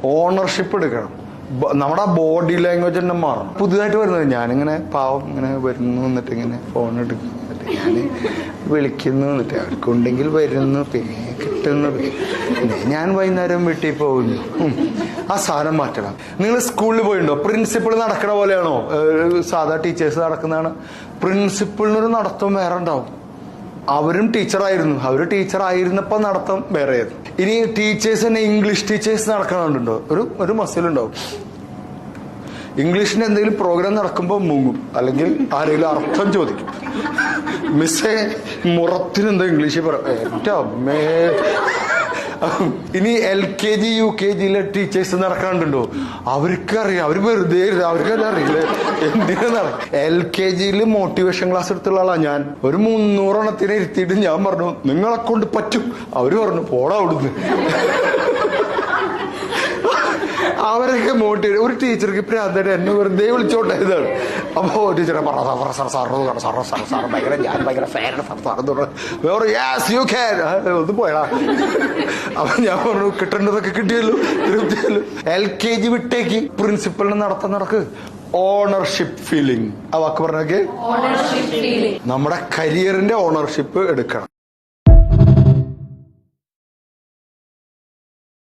Ownership എടുക്കണം. നമ്മുടെ body language തന്നെ മാറും. പുതുതായിട്ട് വരുന്നത് ഞാനിങ്ങനെ പാവം ഇങ്ങനെ വരുന്നു, എന്നിട്ട് ഇങ്ങനെ ഫോൺ എടുക്കും, എന്നിട്ട് ഞാൻ വിളിക്കുന്നു, എന്നിട്ട് അവർക്കുണ്ടെങ്കിൽ വരുന്നു, പിന്നെ കിട്ടുന്നു, പിന്നെ ഞാൻ വൈകുന്നേരം വീട്ടിൽ പോകുന്നു. ആ സാധനം മാറ്റണം. നിങ്ങൾ സ്കൂളിൽ പോയിട്ടുണ്ടോ? പ്രിൻസിപ്പൾ നടക്കണ പോലെയാണോ സാധാ ടീച്ചേഴ്സ് നടക്കുന്നതാണ്? പ്രിൻസിപ്പളിനൊരു നടത്തം വേറെ ഉണ്ടാവും. അവരും ടീച്ചറായിരുന്നു, അവർ ടീച്ചറായിരുന്നപ്പോ നടത്തം വേറെ ആയിരുന്നു. ഇനി ടീച്ചേഴ്സ് തന്നെ ഇംഗ്ലീഷ് ടീച്ചേഴ്സ് നടക്കണുണ്ടോ? ഒരു മസിലുണ്ടാവും. ഇംഗ്ലീഷിന്റെ എന്തെങ്കിലും പ്രോഗ്രാം നടക്കുമ്പോൾ മുങ്ങും, അല്ലെങ്കിൽ ആരെങ്കിലും അർത്ഥം ചോദിക്കും. മിസ്സേ മുറത്തിന് എന്താ ഇംഗ്ലീഷിൽ പറ. ഇനി LKG UKGയിലെ ടീച്ചേഴ്സ് നടക്കാണ്ടുണ്ടോ? അവർക്കറിയാം, അവർ വെറുതെ അവർക്കത് അറിയില്ല എന്തിനാണ്. LKGയിൽ മോട്ടിവേഷൻ ക്ലാസ് എടുത്തുള്ള ആളാ ഞാൻ. ഒരു 300 എണ്ണത്തിനെ ഇരുത്തിയിട്ട് ഞാൻ പറഞ്ഞു നിങ്ങളെ കൊണ്ട് പറ്റും. അവര് പറഞ്ഞു പോടാ അവിടുന്ന്. അവരൊക്കെ മോട്ടിവേറ്റ്. ഒരു ടീച്ചർക്ക് പ്രാന്തമായിട്ട് എന്നെ വെറുതെ വിളിച്ചോട്ടെ ഇതാണ്. അപ്പോ ടീച്ചറെ ഒന്ന് പോയടാ. അപ്പൊ ഞാൻ പറഞ്ഞു കിട്ടേണ്ടതൊക്കെ കിട്ടിയല്ലോ, തൃപ്തിയല്ലോ. LKG വിട്ടേക്ക്, പ്രിൻസിപ്പളിന് നടക്ക്. Ownership feeling. ആ വാക്ക് പറഞ്ഞൊക്കെ നമ്മുടെ കരിയറിന്റെ ഓണർഷിപ്പ് എടുക്കണം.